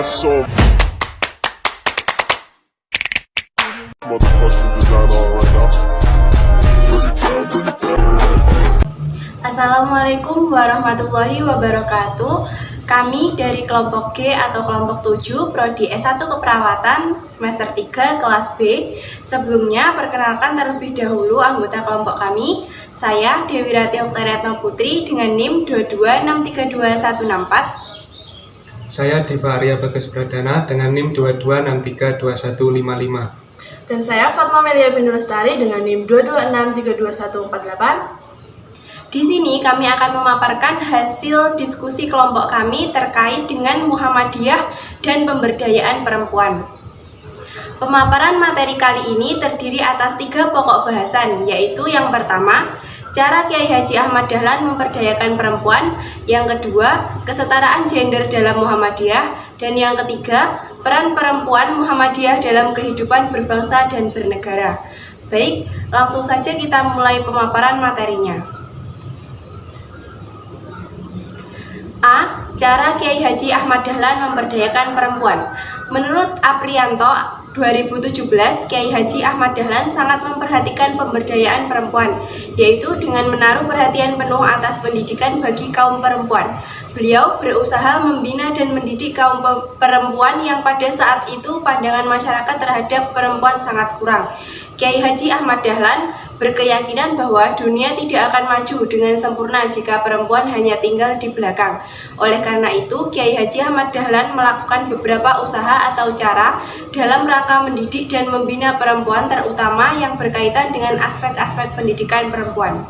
got so motherfucking design on right now. Bring it down, bring it down. Assalamualaikum warahmatullahi wabarakatuh. Kami dari kelompok G atau kelompok 7 Prodi S1 Keperawatan semester 3 kelas B. Sebelumnya perkenalkan terlebih dahulu anggota kelompok kami. Saya Dewi Rati Oktariatno Putri dengan NIM 22632164. Saya Diva Arya Bagas Pradana dengan NIM 22632155. Dan saya Fatma Melia Binur Lestari dengan NIM 22632148. Di sini kami akan memaparkan hasil diskusi kelompok kami terkait dengan Muhammadiyah dan pemberdayaan perempuan. Pemaparan materi kali ini terdiri atas 3 pokok bahasan, yaitu yang pertama, cara Kiai Haji Ahmad Dahlan memperdayakan perempuan, yang kedua, kesetaraan gender dalam Muhammadiyah, dan yang ketiga, peran perempuan Muhammadiyah dalam kehidupan berbangsa dan bernegara. Baik, langsung saja kita mulai pemaparan materinya. A. Cara Kiai Haji Ahmad Dahlan memperdayakan perempuan. Menurut Aprianto 2017, Kiai Haji Ahmad Dahlan sangat memperhatikan pemberdayaan perempuan, yaitu dengan menaruh perhatian penuh atas pendidikan bagi kaum perempuan. Beliau berusaha membina dan mendidik kaum perempuan yang pada saat itu pandangan masyarakat terhadap perempuan sangat kurang. Kiai Haji Ahmad Dahlan berkeyakinan bahwa dunia tidak akan maju dengan sempurna jika perempuan hanya tinggal di belakang. Oleh karena itu, Kiai Haji Ahmad Dahlan melakukan beberapa usaha atau cara dalam rangka mendidik dan membina perempuan, terutama yang berkaitan dengan aspek-aspek pendidikan perempuan.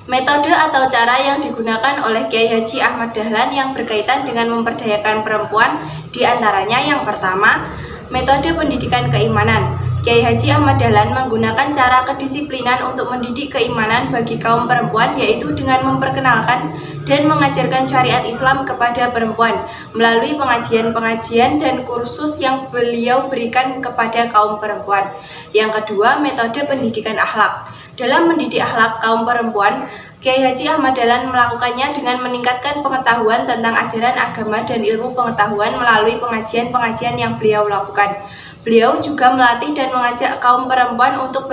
Metode atau cara yang digunakan oleh Kiai Haji Ahmad Dahlan yang berkaitan dengan memperdayakan perempuan diantaranya yang pertama, metode pendidikan keimanan. Kiai Haji Ahmad Dahlan menggunakan cara kedisiplinan untuk mendidik keimanan bagi kaum perempuan, yaitu dengan memperkenalkan dan mengajarkan syariat Islam kepada perempuan melalui pengajian-pengajian dan kursus yang beliau berikan kepada kaum perempuan. Yang kedua, metode pendidikan akhlak. Dalam mendidik akhlak kaum perempuan, Kiai Haji Ahmad Dahlan melakukannya dengan meningkatkan pengetahuan tentang ajaran agama dan ilmu pengetahuan melalui pengajian-pengajian yang beliau lakukan. Beliau juga melatih dan mengajak kaum perempuan untuk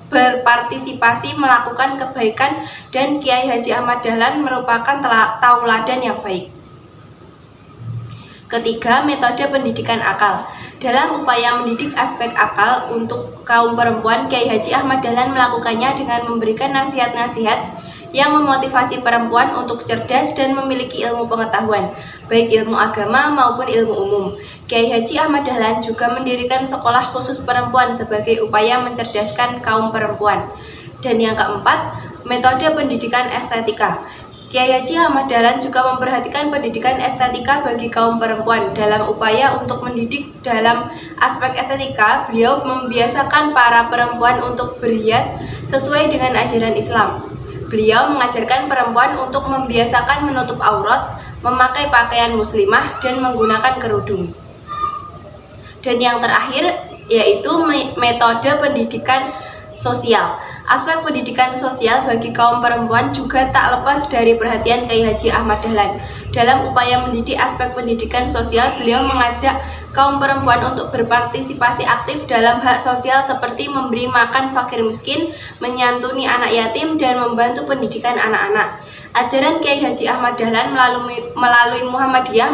berpartisipasi melakukan kebaikan, dan Kiai Haji Ahmad Dahlan merupakan tauladan yang baik. Ketiga, metode pendidikan akal. Dalam upaya mendidik aspek akal untuk kaum perempuan, Kiai Haji Ahmad Dahlan melakukannya dengan memberikan nasihat-nasihat yang memotivasi perempuan untuk cerdas dan memiliki ilmu pengetahuan, baik ilmu agama maupun ilmu umum. Kiai Haji Ahmad Dahlan juga mendirikan sekolah khusus perempuan sebagai upaya mencerdaskan kaum perempuan. Dan yang keempat, metode pendidikan estetika. Kiai Haji Ahmad Dahlan juga memperhatikan pendidikan estetika bagi kaum perempuan. Dalam upaya untuk mendidik dalam aspek estetika, beliau membiasakan para perempuan untuk berhias sesuai dengan ajaran Islam. Beliau mengajarkan perempuan untuk membiasakan menutup aurat, memakai pakaian muslimah, dan menggunakan kerudung. Dan yang terakhir yaitu metode pendidikan sosial. Aspek pendidikan sosial bagi kaum perempuan juga tak lepas dari perhatian Kiai Haji Ahmad Dahlan. Dalam upaya mendidik aspek pendidikan sosial, beliau mengajak kaum perempuan untuk berpartisipasi aktif dalam hak sosial seperti memberi makan fakir miskin, menyantuni anak yatim, dan membantu pendidikan anak-anak. Ajaran Kiai Haji Ahmad Dahlan melalui Muhammadiyah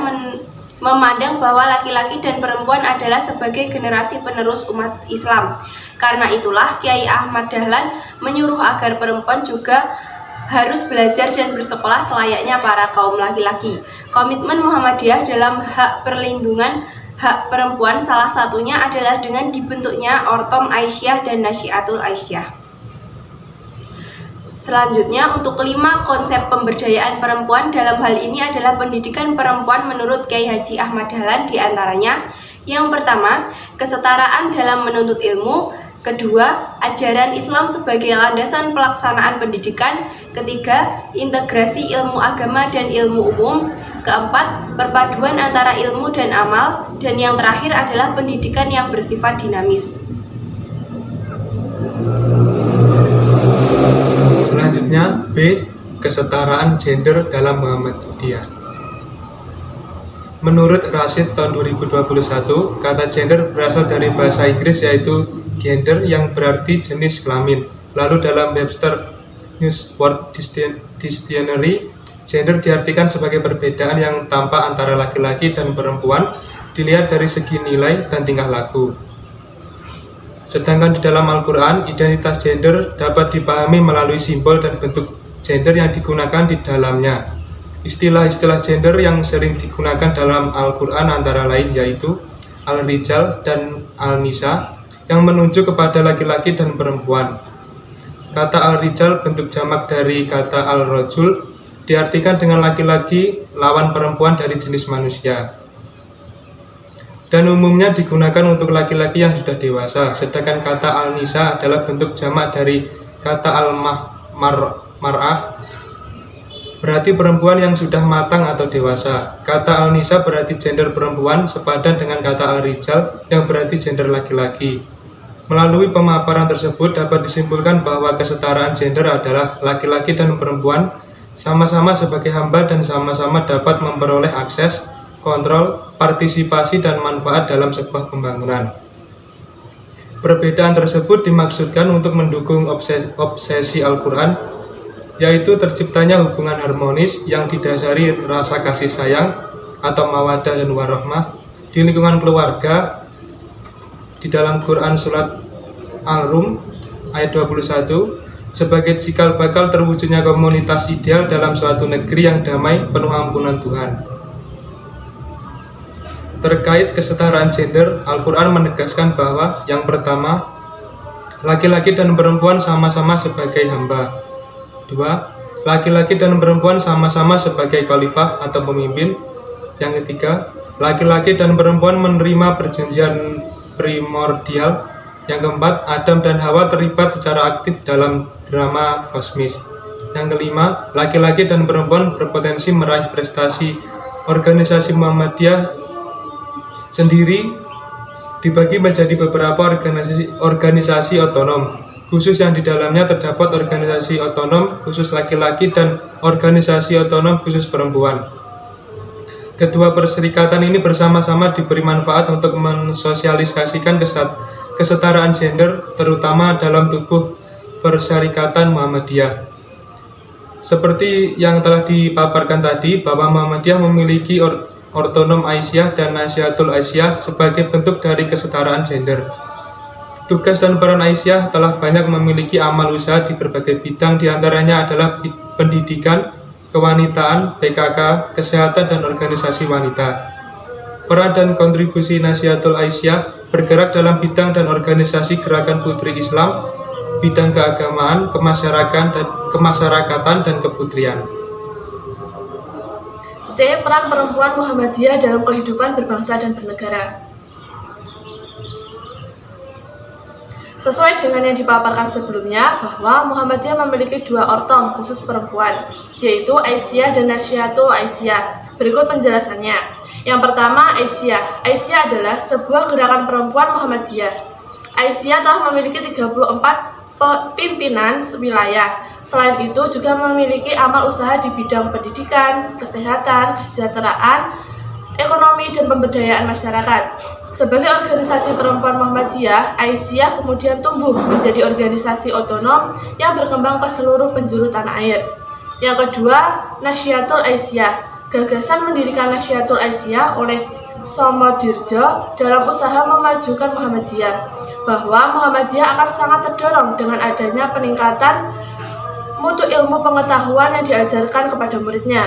memandang bahwa laki-laki dan perempuan adalah sebagai generasi penerus umat Islam. Karena itulah Kiai Ahmad Dahlan menyuruh agar perempuan juga harus belajar dan bersekolah selayaknya para kaum laki-laki. Komitmen Muhammadiyah dalam hak perlindungan hak perempuan salah satunya adalah dengan dibentuknya Ortom Aisyah dan Nasyiatul Aisyah. Selanjutnya, untuk kelima, konsep pemberdayaan perempuan dalam hal ini adalah pendidikan perempuan menurut Kiai Haji Ahmad Dahlan, diantaranya yang pertama, kesetaraan dalam menuntut ilmu. Kedua, ajaran Islam sebagai landasan pelaksanaan pendidikan. Ketiga, integrasi ilmu agama dan ilmu umum. Keempat, perpaduan antara ilmu dan amal. Dan yang terakhir adalah pendidikan yang bersifat dinamis. Selanjutnya, B. Kesetaraan gender dalam Muhammadiyah. Menurut Rashid tahun 2021, kata gender berasal dari bahasa Inggris yaitu gender yang berarti jenis kelamin. Lalu dalam Webster News Word Dictionary, gender diartikan sebagai perbedaan yang tampak antara laki-laki dan perempuan dilihat dari segi nilai dan tingkah laku. Sedangkan di dalam Al-Quran, identitas gender dapat dipahami melalui simbol dan bentuk gender yang digunakan di dalamnya. Istilah-istilah gender yang sering digunakan dalam Al-Quran antara lain yaitu Al-Rijal dan Al-Nisa yang menunjuk kepada laki-laki dan perempuan. Kata Al-Rijal bentuk jamak dari kata Al-Rajul diartikan dengan laki-laki lawan perempuan dari jenis manusia. Dan umumnya digunakan untuk laki-laki yang sudah dewasa, sedangkan kata Al-Nisa adalah bentuk jamak dari kata Al-Mar'ah berarti perempuan yang sudah matang atau dewasa. Kata Al-Nisa berarti gender perempuan sepadan dengan kata Al-Rijal yang berarti gender laki-laki. Melalui pemaparan tersebut dapat disimpulkan bahwa kesetaraan gender adalah laki-laki dan perempuan sama-sama sebagai hamba dan sama-sama dapat memperoleh akses, kontrol, partisipasi, dan manfaat dalam sebuah pembangunan. Perbedaan tersebut dimaksudkan untuk mendukung obsesi Al-Quran, yaitu terciptanya hubungan harmonis yang didasari rasa kasih sayang atau mawaddah dan warahmah di lingkungan keluarga. Di dalam Quran Surat Al-Rum ayat 21, sebagai cikal bakal terwujudnya komunitas ideal dalam suatu negeri yang damai penuh ampunan Tuhan. Terkait kesetaraan gender, Al-Quran menegaskan bahwa yang pertama, laki-laki dan perempuan sama-sama sebagai hamba. 2. Laki-laki dan perempuan sama-sama sebagai khalifah atau pemimpin. Yang ketiga, laki-laki dan perempuan menerima perjanjian primordial. Yang keempat, Adam dan Hawa terlibat secara aktif dalam drama kosmis. Yang kelima, laki-laki dan perempuan berpotensi meraih prestasi. Organisasi Muhammadiyah sendiri dibagi menjadi beberapa organisasi otonom, khusus yang di dalamnya terdapat organisasi otonom khusus laki-laki dan organisasi otonom khusus perempuan. Kedua perserikatan ini bersama-sama diberi manfaat untuk mensosialisasikan kesetaraan gender, terutama dalam tubuh Perserikatan Muhammadiyah. Seperti yang telah dipaparkan tadi, bahwa Muhammadiyah memiliki Ortonom Aisyah dan Nasihatul Aisyah sebagai bentuk dari kesetaraan gender. Tugas dan peran Aisyah telah banyak memiliki amal usaha di berbagai bidang, diantaranya adalah pendidikan, kewanitaan, PKK, kesehatan, dan organisasi wanita. Peran dan kontribusi Nasihatul Aisyah bergerak dalam bidang dan organisasi gerakan putri Islam, bidang keagamaan, kemasyarakatan, dan keputrian. C. Peran perempuan Muhammadiyah dalam kehidupan berbangsa dan bernegara. Sesuai dengan yang dipaparkan sebelumnya, bahwa Muhammadiyah memiliki dua ortom khusus perempuan, yaitu Aisyah dan Nasihatul Aisyah. Berikut penjelasannya. Yang pertama, Aisyah. Aisyah adalah sebuah gerakan perempuan Muhammadiyah. Aisyah telah memiliki 34 pimpinan wilayah. Selain itu juga memiliki amal usaha di bidang pendidikan, kesehatan, kesejahteraan, ekonomi, dan pemberdayaan masyarakat. Sebagai organisasi perempuan Muhammadiyah, Aisyah kemudian tumbuh menjadi organisasi otonom yang berkembang ke seluruh penjuru tanah air. Yang kedua, Nasihatul Aisyah. Gagasan mendirikan Nasihatul Aisyah oleh Somodirjo dalam usaha memajukan Muhammadiyah, bahwa Muhammadiyah akan sangat terdorong dengan adanya peningkatan mutu ilmu pengetahuan yang diajarkan kepada muridnya,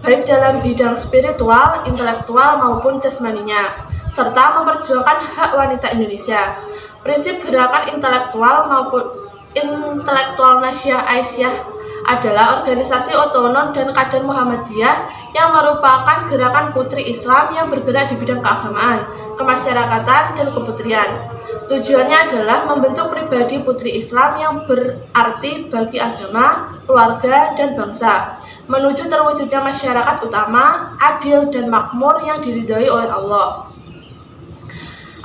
baik dalam bidang spiritual, intelektual, maupun jasmaninya, serta memperjuangkan hak wanita Indonesia. Prinsip gerakan intelektual Nasihatul Aisyah adalah organisasi otonom dan kader Muhammadiyah yang merupakan gerakan putri Islam yang bergerak di bidang keagamaan, kemasyarakatan, dan keputrian. Tujuannya adalah membentuk pribadi putri Islam yang berarti bagi agama, keluarga, dan bangsa, menuju terwujudnya masyarakat utama, adil, dan makmur yang diridhoi oleh Allah.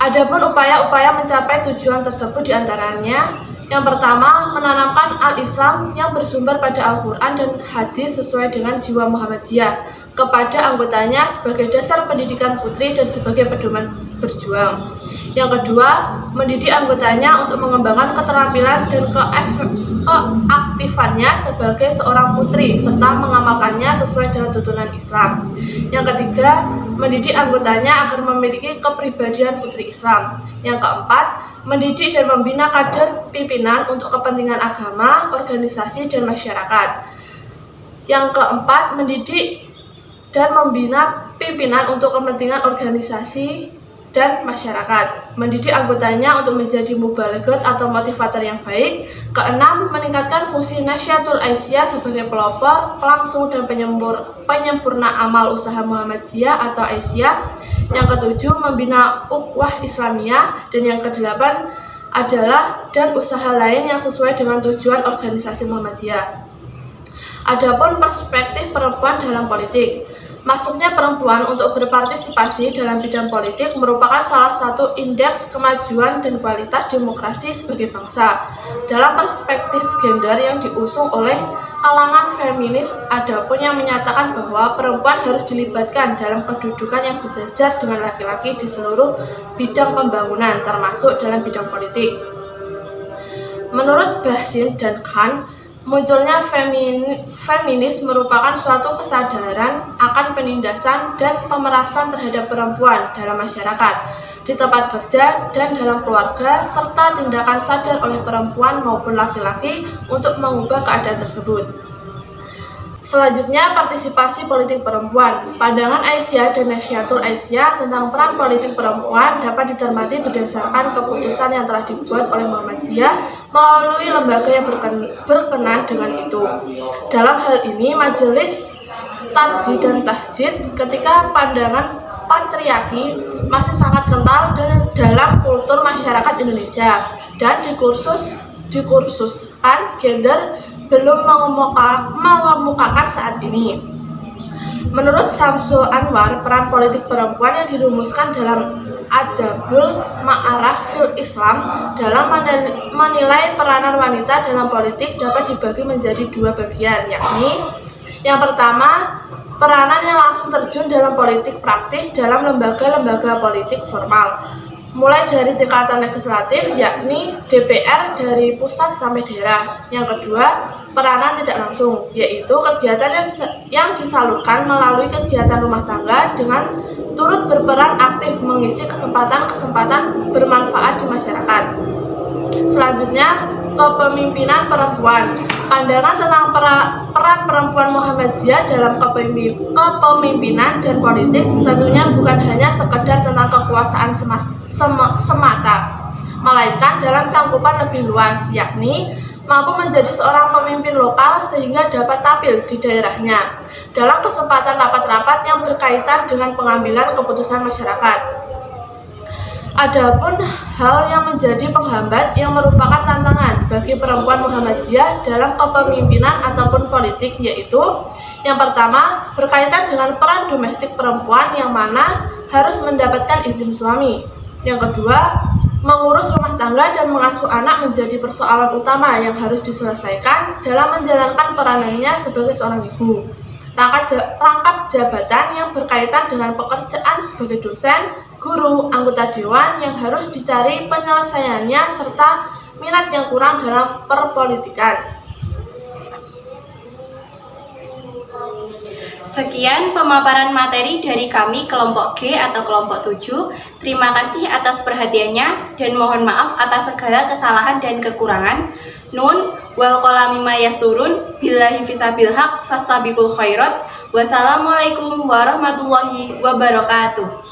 Adapun upaya-upaya mencapai tujuan tersebut diantaranya: yang pertama, menanamkan al-Islam yang bersumber pada Al-Quran dan hadis sesuai dengan jiwa Muhammadiyah, kepada anggotanya sebagai dasar pendidikan putri dan sebagai pedoman berjuang. Yang kedua, mendidik anggotanya untuk mengembangkan keterampilan dan keaktifannya sebagai seorang putri serta mengamalkannya sesuai dengan tuntunan Islam. Yang ketiga, mendidik anggotanya agar memiliki kepribadian putri Islam. Yang keempat, mendidik dan membina kader pimpinan untuk kepentingan agama, organisasi, dan masyarakat. Yang keempat, mendidik dan membina pimpinan untuk kepentingan organisasi dan masyarakat. Mendidik anggotanya untuk menjadi mubalaghot atau motivator yang baik. Keenam, meningkatkan fungsi Nasyatul Aisyah sebagai pelopor, pelangsung, dan penyempurna amal usaha Muhammadiyah atau Aisyah. Yang ketujuh, membina ukhuwah Islamiyah. Dan yang kedelapan adalah dan usaha lain yang sesuai dengan tujuan organisasi Muhammadiyah. Adapun perspektif perempuan dalam politik. Masuknya perempuan untuk berpartisipasi dalam bidang politik merupakan salah satu indeks kemajuan dan kualitas demokrasi sebagai bangsa. Dalam perspektif gender yang diusung oleh kalangan feminis, adapun yang menyatakan bahwa perempuan harus dilibatkan dalam kedudukan yang sejajar dengan laki-laki di seluruh bidang pembangunan, termasuk dalam bidang politik. Menurut Bahsin dan Khan, munculnya feminis merupakan suatu kesadaran akan penindasan dan pemerasan terhadap perempuan dalam masyarakat, di tempat kerja, dan dalam keluarga, serta tindakan sadar oleh perempuan maupun laki-laki untuk mengubah keadaan tersebut. Selanjutnya, partisipasi politik perempuan. Pandangan Aisyah dan Nasyatul Aisyah tentang peran politik perempuan dapat dicermati berdasarkan keputusan yang telah dibuat oleh Muhammadiyah melalui lembaga yang berkenan dengan itu. Dalam hal ini, Majelis Tarjih dan Tahjid ketika pandangan patriarki masih sangat kental dalam kultur masyarakat Indonesia dan dikursuskan gender belum mengemukakan saat ini. Menurut Samsul Anwar, peran politik perempuan yang dirumuskan dalam Adabul Ma'araf fil Islam dalam menilai peranan wanita dalam politik dapat dibagi menjadi dua bagian, yakni yang pertama, peranan yang langsung terjun dalam politik praktis dalam lembaga-lembaga politik formal, mulai dari tingkatan legislatif, yakni DPR dari pusat sampai daerah. Yang kedua, peranan tidak langsung, yaitu kegiatan yang disalurkan melalui kegiatan rumah tangga dengan turut berperan aktif mengisi kesempatan-kesempatan bermanfaat di masyarakat. Selanjutnya, kepemimpinan perempuan. Pandangan tentang peran perempuan Muhammadiyah dalam kepemimpinan dan politik tentunya bukan hanya sekedar tentang kekuasaan semata, melainkan dalam cangkupan lebih luas, yakni mampu menjadi seorang pemimpin lokal sehingga dapat tampil di daerahnya dalam kesempatan rapat-rapat yang berkaitan dengan pengambilan keputusan masyarakat. Adapun hal yang menjadi penghambat yang merupakan tantangan bagi perempuan Muhammadiyah dalam kepemimpinan ataupun politik, yaitu yang pertama, berkaitan dengan peran domestik perempuan yang mana harus mendapatkan izin suami. Yang kedua, mengurus rumah tangga dan mengasuh anak menjadi persoalan utama yang harus diselesaikan dalam menjalankan peranannya sebagai seorang ibu. Rangkap jabatan yang berkaitan dengan pekerjaan sebagai dosen, guru, anggota dewan yang harus dicari penyelesaiannya serta minat yang kurang dalam perpolitikan. Sekian pemaparan materi dari kami kelompok G atau kelompok 7. Terima kasih atas perhatiannya dan mohon maaf atas segala kesalahan dan kekurangan. Nun wal qalami ma yasturun billahi fisabil haq fastabiqul khairat. Wassalamualaikum warahmatullahi wabarakatuh.